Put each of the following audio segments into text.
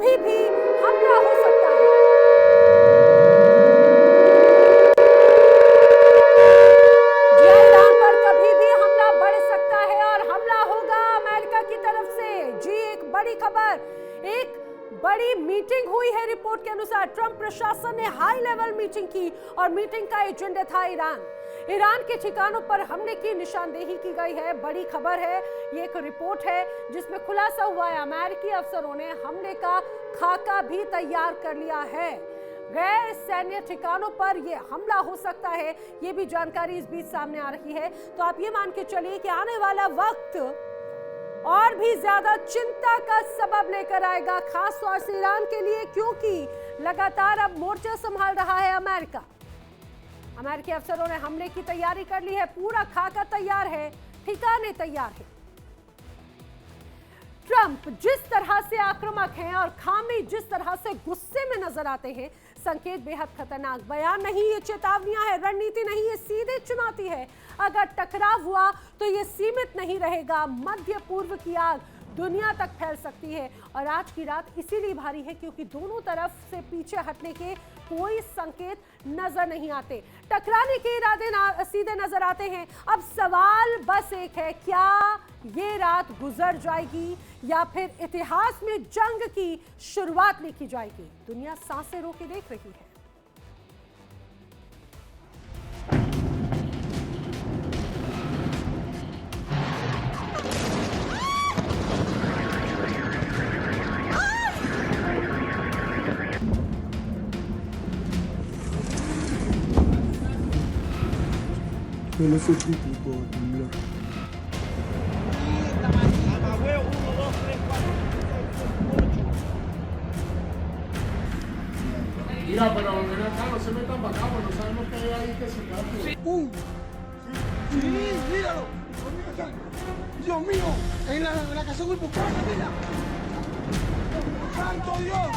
कभी भी हमला हो सकता है। जी हाँ, ईरान पर कभी भी हमला बढ़ सकता है और हमला होगा अमेरिका की तरफ से। जी, एक बड़ी खबर, एक बड़ी मीटिंग हुई है। रिपोर्ट के अनुसार ट्रंप प्रशासन ने हाई लेवल मीटिंग की और मीटिंग का एजेंडा था ईरान के ठिकानों पर हमले की निशानदेही की गई है। बड़ी खबर है, ये एक रिपोर्ट है जिसमें खुलासा हुआ है अमेरिकी अफसरों ने हमले का खाका भी तैयार कर लिया है। गैर सैन्य ठिकानों पर यह हमला हो सकता है, ये भी जानकारी इस बीच सामने आ रही है। तो आप ये मान के चलिए कि आने वाला वक्त और भी ज्यादा चिंता का सबब लेकर आएगा, खास तौर से ईरान के लिए, क्योंकि लगातार अब मोर्चा संभाल रहा है अमेरिका। अमेरिकी अफसरों ने हमले की तैयारी कर ली है, पूरा खाका तैयार है, ठिकाने तैयार है। ट्रंप जिस तरह से आक्रामक हैं और खामी जिस तरह से गुस्से में नजर आते हैं, संकेत बेहद खतरनाक। बयान नहीं, ये चेतावनियां है, रणनीति नहीं, ये सीधे चुनौती है। अगर टकराव हुआ तो ये सीमित नहीं रहेगा, मध्य पूर्व की आग दुनिया तक फैल सकती है। और आज की रात इसीलिए भारी है क्योंकि दोनों तरफ से पीछे हटने के कोई संकेत नजर नहीं आते, टकराने के इरादे सीधे नजर आते हैं। अब सवाल बस एक है, क्या ये रात गुजर जाएगी या फिर इतिहास में जंग की शुरुआत लिखी जाएगी? दुनिया सांसें रोके देख रही है। Yo no soy crítico, temblor. Mira, pero ven acá, no se metan para acá, pues no sabemos qué hay ahí que se cae. Sí, míralo. Dios mío, en la casa de Grupo Casa, mira. ¡Santo Dios!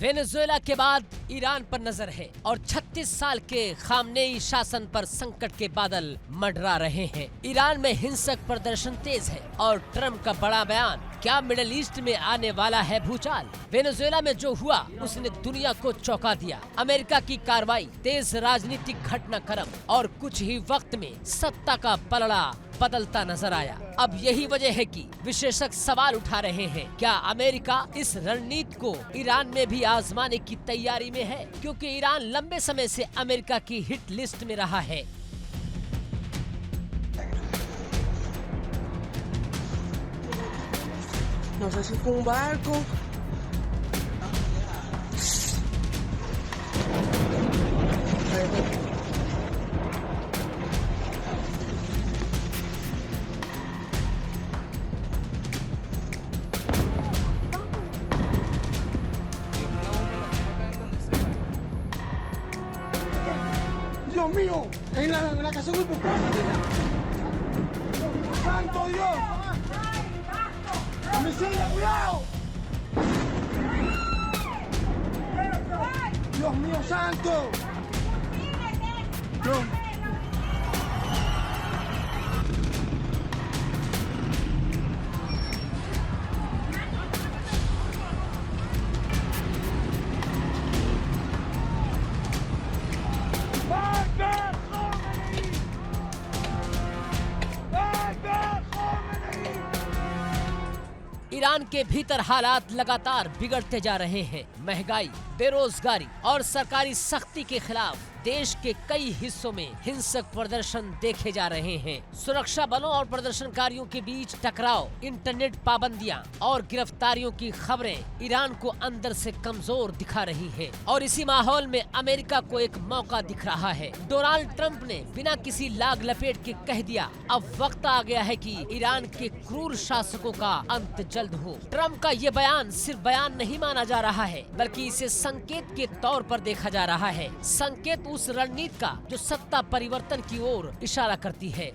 Venezuela के बाद Iran पर नजर है और 36 साल के Khamenei शासन पर संकट के बादल मंडरा रहे हैं। ईरान में हिंसक प्रदर्शन तेज है और ट्रंप का बड़ा बयान, क्या मिडिल ईस्ट में आने वाला है भूचाल? वेनेजुएला में जो हुआ उसने दुनिया को चौंका दिया। अमेरिका की कार्रवाई, तेज राजनीतिक घटनाक्रम और कुछ ही वक्त में सत्ता का पलड़ा बदलता नजर आया। अब यही वजह है कि विशेषज्ञ सवाल उठा रहे हैं, क्या अमेरिका इस रणनीति को ईरान में भी आजमाने की तैयारी में है? क्योंकि ईरान लंबे समय से अमेरिका की हिट लिस्ट में रहा है। No sé si fue un barco. Dios mío, en la casa de Grupo Casa, mira. ¡Santo Dios! ¡Misil, cuidado! ¡Dios mío santo! Dios. Iran के भीतर हालात लगातार बिगड़ते जा रहे हैं। महंगाई, बेरोजगारी और सरकारी सख्ती के खिलाफ देश के कई हिस्सों में हिंसक प्रदर्शन देखे जा रहे हैं। सुरक्षा बलों और प्रदर्शनकारियों के बीच टकराव, इंटरनेट पाबंदियां और गिरफ्तारियों की खबरें ईरान को अंदर से कमजोर दिखा रही हैं। और इसी माहौल में अमेरिका को एक मौका दिख रहा है। डोनाल्ड ट्रंप ने बिना किसी लाग लपेट के कह दिया, अब वक्त आ गया है कि ईरान के क्रूर शासकों का अंत जल्द हो। ट्रंप का ये बयान सिर्फ बयान नहीं माना जा रहा है, बल्कि इसे संकेत के तौर पर देखा जा रहा है। संकेत उस रणनीति का जो सत्ता परिवर्तन की ओर इशारा करती है।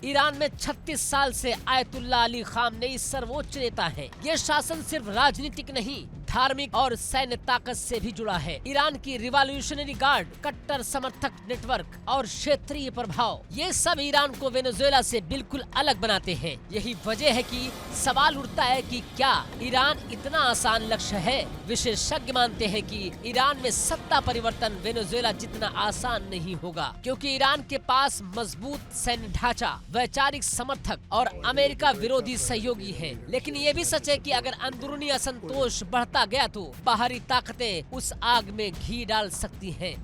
ईरान में 36 साल से आयतुल्लाह अली खामनेई सर्वोच्च नेता हैं। ये शासन सिर्फ राजनीतिक नहीं, धार्मिक और सैन्य ताकत से भी जुड़ा है। ईरान की रिवॉल्यूशनरी गार्ड, कट्टर समर्थक नेटवर्क और क्षेत्रीय प्रभाव, ये सब ईरान को वेनेजुएला से बिल्कुल अलग बनाते हैं। यही वजह है कि सवाल उठता है कि क्या ईरान इतना आसान लक्ष्य है? विशेषज्ञ मानते हैं कि ईरान में सत्ता परिवर्तन वेनेजुएला जितना आसान नहीं होगा, क्योंकि ईरान के पास मजबूत सैन्य ढांचा, वैचारिक समर्थक और अमेरिका विरोधी सहयोगी हैं। लेकिन ये भी सच है कि अगर अंदरूनी असंतोष बढ़ता गया तो बाहरी ताकतें उस आग में घी डाल सकती हैं।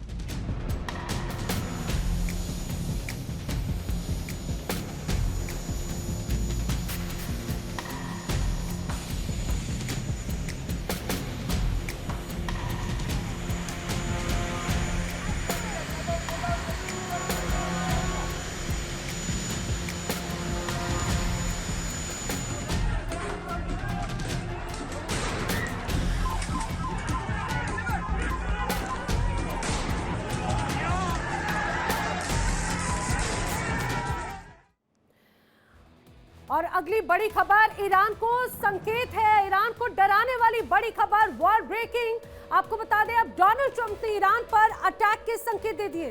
और अगली बड़ी खबर ईरान को संकेत है, ईरान को डराने वाली बड़ी खबर, वॉर ब्रेकिंग। आपको बता दें, अब डोनाल्ड ट्रंप ने ईरान पर अटैक के संकेत दे दिए।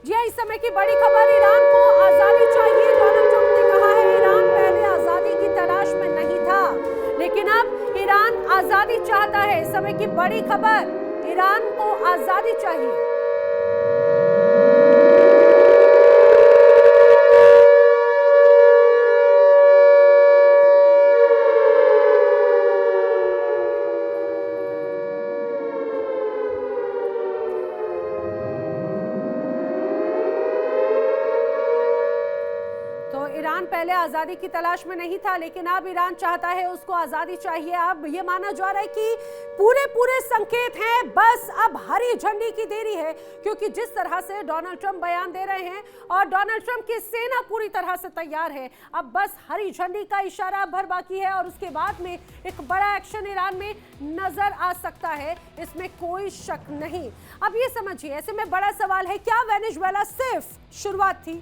जी हां, इस समय की बड़ी खबर, ईरान को आजादी चाहिए। डोनाल्ड ट्रंप ने कहा है ईरान पहले आजादी की तलाश में नहीं था, लेकिन अब ईरान आजादी चाहता है। इस समय की बड़ी खबर, ईरान को आजादी चाहिए। ईरान पहले आजादी की तलाश में नहीं था, लेकिन अब ईरान चाहता है उसको आजादी चाहिए। अब ये माना जा रहा है कि पूरे संकेत हैं, बस अब हरी झंडी की देरी है, क्योंकि जिस तरह से डोनाल्ड ट्रंप बयान दे रहे हैं और डोनाल्ड ट्रंप की सेना पूरी तरह से तैयार है, अब बस हरी झंडी का इशारा भर बाकी है और उसके बाद में एक बड़ा एक्शन ईरान में नजर आ सकता है, इसमें कोई शक नहीं। अब ये समझिए, ऐसे में बड़ा सवाल है, क्या वेनेजुएला सिर्फ शुरुआत थी?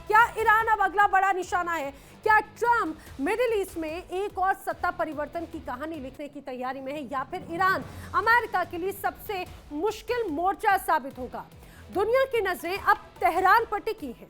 क्या ईरान अब अगला बड़ा निशाना है? क्या ट्रंप मिडिल ईस्ट में एक और सत्ता परिवर्तन की कहानी लिखने की तैयारी में है, या फिर ईरान अमेरिका के लिए सबसे मुश्किल मोर्चा साबित होगा? दुनिया की नजरें अब तेहरान पर टिकी हैं।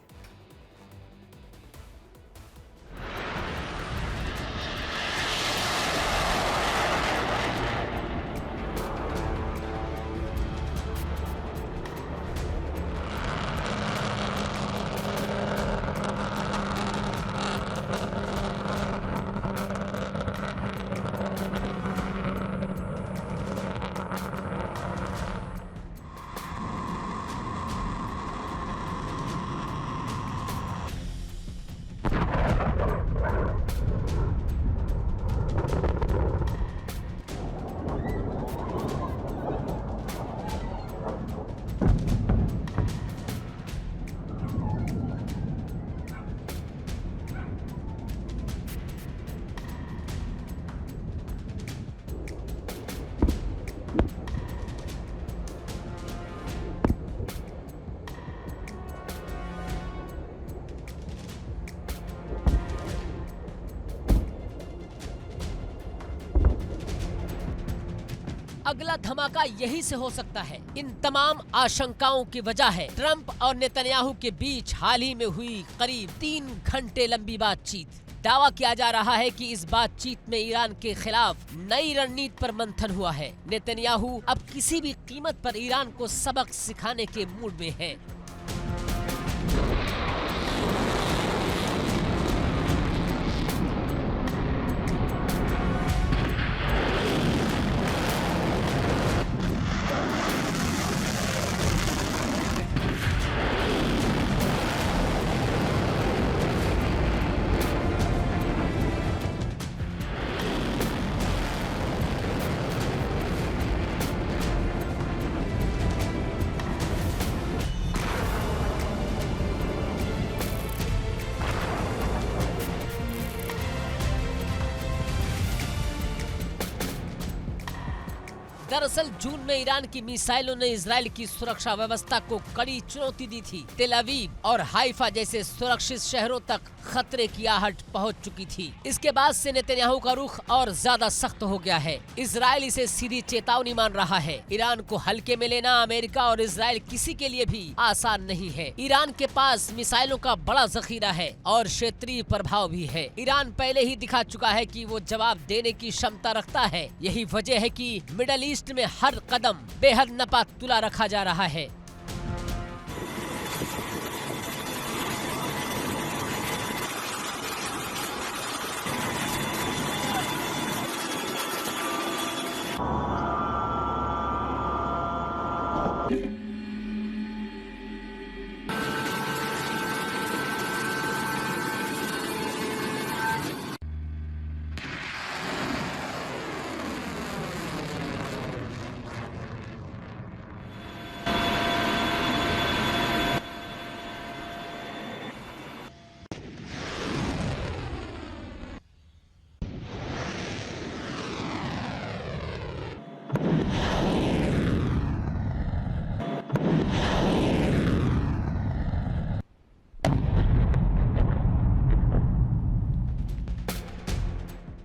अगला धमाका यही से हो सकता है। इन तमाम आशंकाओं की वजह है ट्रंप और नेतन्याहू के बीच हाल ही में हुई करीब 3 घंटे लंबी बातचीत। दावा किया जा रहा है कि इस बातचीत में ईरान के खिलाफ नई रणनीति पर मंथन हुआ है। नेतन्याहू अब किसी भी कीमत पर ईरान को सबक सिखाने के मूड में है। दरअसल जून में ईरान की मिसाइलों ने इजराइल की सुरक्षा व्यवस्था को कड़ी चुनौती दी थी। तेल अवीव और हाइफा जैसे सुरक्षित शहरों तक खतरे की आहट पहुंच चुकी थी। इसके बाद से नेतन्याहू का रुख और ज्यादा सख्त हो गया है। इजराइल इसे सीधी चेतावनी मान रहा है। ईरान को हल्के में लेना अमेरिका और इजराइल किसी के लिए भी आसान नहीं है। ईरान के पास मिसाइलों का बड़ा जखीरा है और क्षेत्रीय प्रभाव भी है। ईरान पहले ही दिखा चुका है कि वो जवाब देने की क्षमता रखता है। यही वजह है कि मिडल ईस्ट में हर कदम बेहद नपा तुला रखा जा रहा है।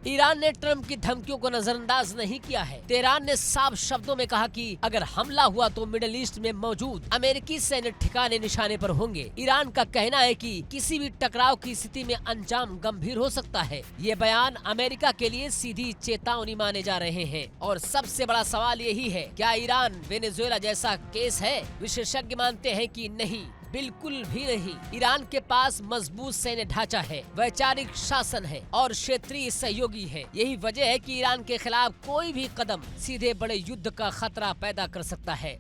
ईरान ने ट्रंप की धमकियों को नजरअंदाज नहीं किया है। तेहरान ने साफ शब्दों में कहा कि अगर हमला हुआ तो मिडिल ईस्ट में मौजूद अमेरिकी सैन्य ठिकाने निशाने पर होंगे। ईरान का कहना है कि किसी भी टकराव की स्थिति में अंजाम गंभीर हो सकता है। ये बयान अमेरिका के लिए सीधी चेतावनी माने जा रहे हैं। और सबसे बड़ा सवाल यही है, क्या ईरान वेनेजुएला जैसा केस है? विशेषज्ञ मानते हैं कि नहीं, बिल्कुल भी नहीं। ईरान के पास मजबूत सैन्य ढांचा है, वैचारिक शासन है और क्षेत्रीय सहयोगी है। यही वजह है कि ईरान के खिलाफ कोई भी कदम सीधे बड़े युद्ध का खतरा पैदा कर सकता है।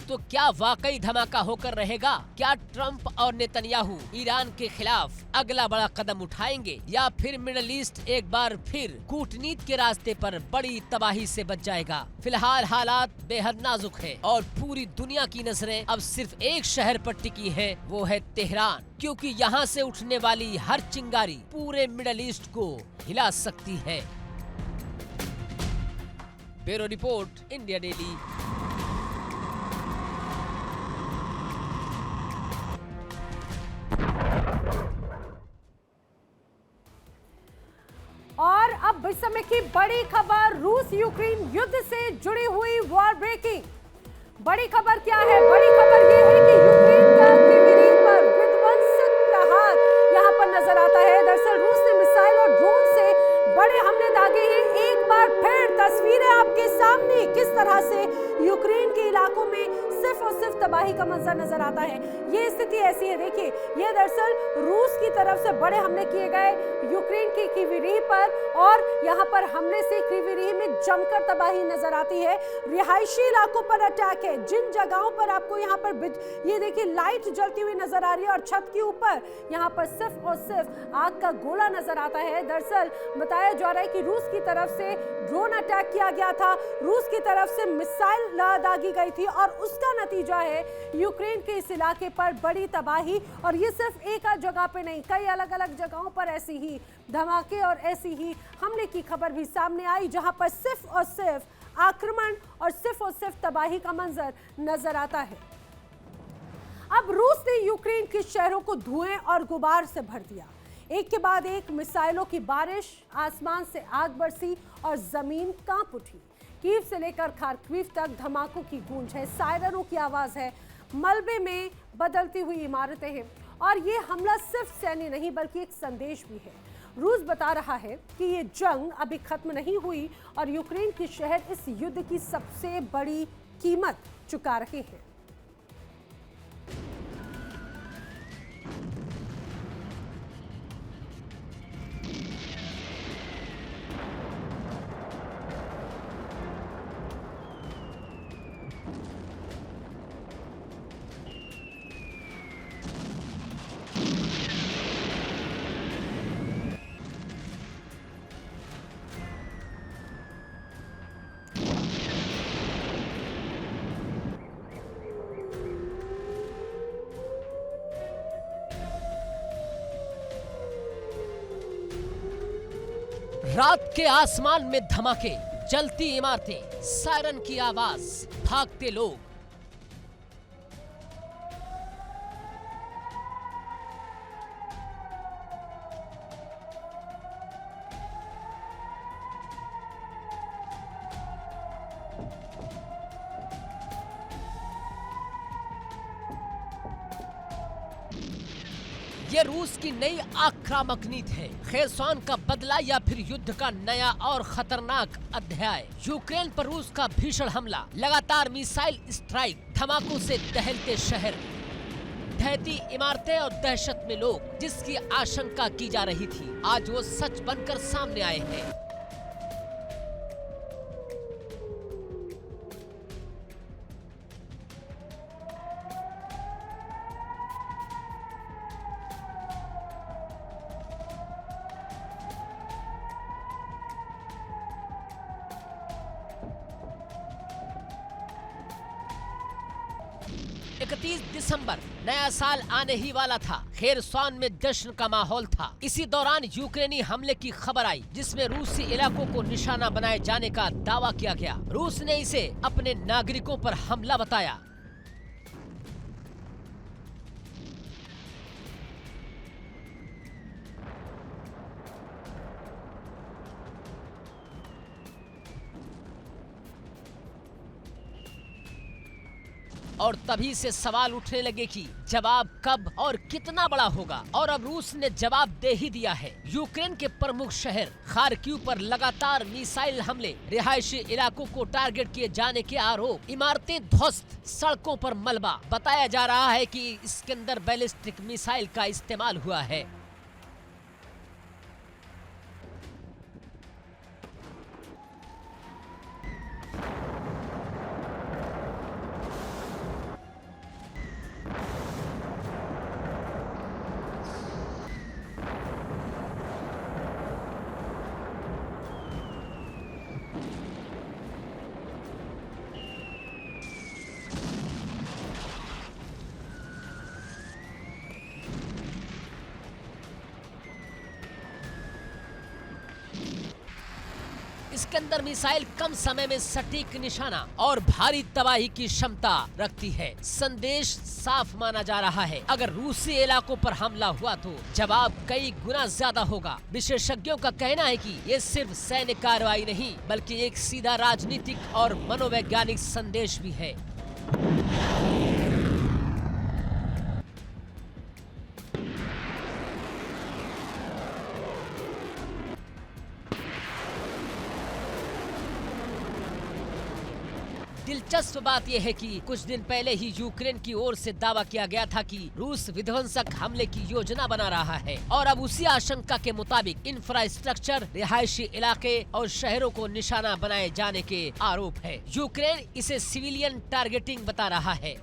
तो क्या वाकई धमाका होकर रहेगा? क्या ट्रंप और नेतन्याहू ईरान के खिलाफ अगला बड़ा कदम उठाएंगे या फिर मिडिल ईस्ट एक बार फिर कूटनीति के रास्ते पर बड़ी तबाही से बच जाएगा? फिलहाल हालात बेहद नाजुक है और पूरी दुनिया की नजरें अब सिर्फ एक शहर पर टिकी है, वो है तेहरान, क्योंकि यहाँ से उठने वाली हर चिंगारी पूरे मिडिल ईस्ट को हिला सकती है। Bureau report, India daily. और अब इस समय की बड़ी खबर, रूस यूक्रेन युद्ध से जुड़ी हुई वॉर ब्रेकिंग। बड़ी खबर क्या है? बड़ी खबर यह है कि यूक्रेन का क्रिमियन पर विध्वंसक प्रहार यहां पर नजर आता है। दरअसल रूस ने मिसाइल और ड्रोन से बड़े हमले दागे हैं। एक बार फिर तस्वीरें आपके सामने, किस तरह से यूक्रेन के इलाकों में सिर्फ और सिर्फ तबाही का मंजर नजर आता है। ये स्थिति ऐसी है, देखिए, ये दरअसल रूस की तरफ सबसे बड़े हमले किए गए यूक्रेन की क्रीवी पर, और यहाँ पर हमले से क्रीवी में जमकर तबाही नजर आती है। रिहायशी इलाकों पर अटैक है। जिन जगहों पर आपको यहाँ पर ये देखिए लाइट जलती हुई नजर आ रही है और छत के ऊपर यहाँ पर सिर्फ और सिर्फ आग का गोला नजर आता है। दरअसल बताया जा रहा है कि रूस की तरफ से ड्रोन अटैक किया गया था, रूस की तरफ से मिसाइल दागी गई थी और उसका नतीजा है यूक्रेन के इस इलाके पर बड़ी तबाही। और ये सिर्फ एक जगह पे नहीं, कई अलग अलग जगहों पर ऐसी ही धमाके और ऐसी ही हमले की खबर भी सामने आई, जहां पर सिर्फ और सिर्फ आक्रमण और सिर्फ तबाही का मंजर नजर आता है। अब रूस ने यूक्रेन के शहरों को धुएं और गुबार से भर दिया। एक के बाद एक मिसाइलों की बारिश, आसमान से आग बरसी और जमीन कांप उठी। कीव से लेकर खार्किव तक धमाकों की गूंज है, सायरनों की आवाज है, मलबे में बदलती हुई इमारतें हैं। और ये हमला सिर्फ सैन्य नहीं बल्कि एक संदेश भी है। रूस बता रहा है कि ये जंग अभी खत्म नहीं हुई और यूक्रेन के शहर इस युद्ध की सबसे बड़ी कीमत चुका रहे हैं। रात के आसमान में धमाके, जलती इमारतें, सायरन की आवाज, भागते लोग। ये रूस की नई आक्रामक नीति है, खेरसॉन का बदला या फिर युद्ध का नया और खतरनाक अध्याय। यूक्रेन पर रूस का भीषण हमला, लगातार मिसाइल स्ट्राइक, धमाकों से दहलते शहर, ढहती इमारतें और दहशत में लोग, जिसकी आशंका की जा रही थी आज वो सच बनकर सामने आए हैं। दिसंबर, नया साल आने ही वाला था। खेरसॉन में जश्न का माहौल था। इसी दौरान यूक्रेनी हमले की खबर आई, जिसमें रूसी इलाकों को निशाना बनाए जाने का दावा किया गया। रूस ने इसे अपने नागरिकों पर हमला बताया। और तभी से सवाल उठने लगे कि जवाब कब और कितना बड़ा होगा। और अब रूस ने जवाब दे ही दिया है। यूक्रेन के प्रमुख शहर खार्किव पर लगातार मिसाइल हमले, रिहायशी इलाकों को टारगेट किए जाने के आरोप, इमारतें ध्वस्त, सड़कों पर मलबा। बताया जा रहा है कि इसके अंदर बैलिस्टिक मिसाइल का इस्तेमाल हुआ है। इसके अंदर मिसाइल कम समय में सटीक निशाना और भारी तबाही की क्षमता रखती है। संदेश साफ माना जा रहा है, अगर रूसी इलाकों पर हमला हुआ तो जवाब कई गुना ज्यादा होगा। विशेषज्ञों का कहना है कि ये सिर्फ सैन्य कार्रवाई नहीं, बल्कि एक सीधा राजनीतिक और मनोवैज्ञानिक संदेश भी है। दिलचस्प बात यह है कि कुछ दिन पहले ही यूक्रेन की ओर से दावा किया गया था कि रूस विध्वंसक हमले की योजना बना रहा है और अब उसी आशंका के मुताबिक इंफ्रास्ट्रक्चर, रिहायशी इलाके और शहरों को निशाना बनाए जाने के आरोप है। यूक्रेन इसे सिविलियन टारगेटिंग बता रहा है।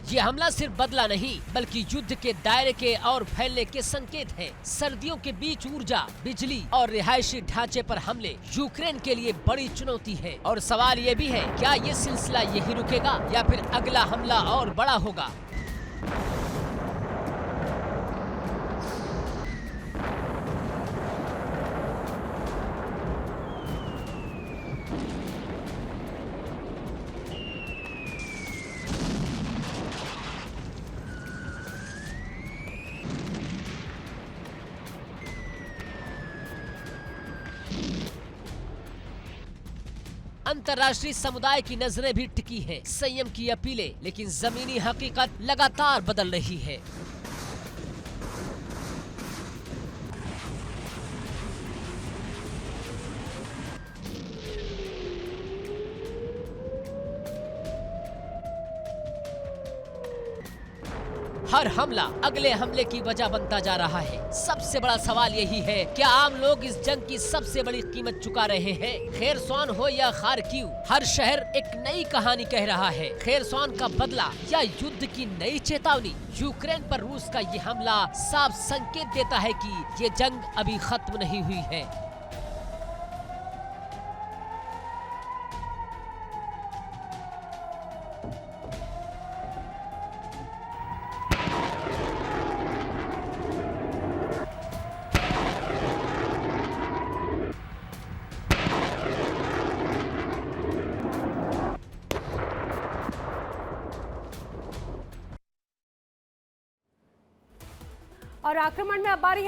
ये हमला सिर्फ बदला नहीं बल्कि युद्ध के दायरे के और फैलने के संकेत है। सर्दियों के बीच ऊर्जा, बिजली और रिहायशी ढांचे पर हमले यूक्रेन के लिए बड़ी चुनौती है और सवाल ये भी है, क्या ये सिलसिला यही रुकेगा या फिर अगला हमला और बड़ा होगा? अंतर्राष्ट्रीय समुदाय की नजरें भी टिकी हैं, संयम की अपीलें, लेकिन जमीनी हकीकत लगातार बदल रही है। हर हमला अगले हमले की वजह बनता जा रहा है। सबसे बड़ा सवाल यही है, क्या आम लोग इस जंग की सबसे बड़ी कीमत चुका रहे हैं? खेरसॉन हो या खार्किव, हर शहर एक नई कहानी कह रहा है। खेरसॉन का बदला या युद्ध की नई चेतावनी? यूक्रेन पर रूस का ये हमला साफ संकेत देता है कि ये जंग अभी खत्म नहीं हुई है। और आक्रमण में अब बारी है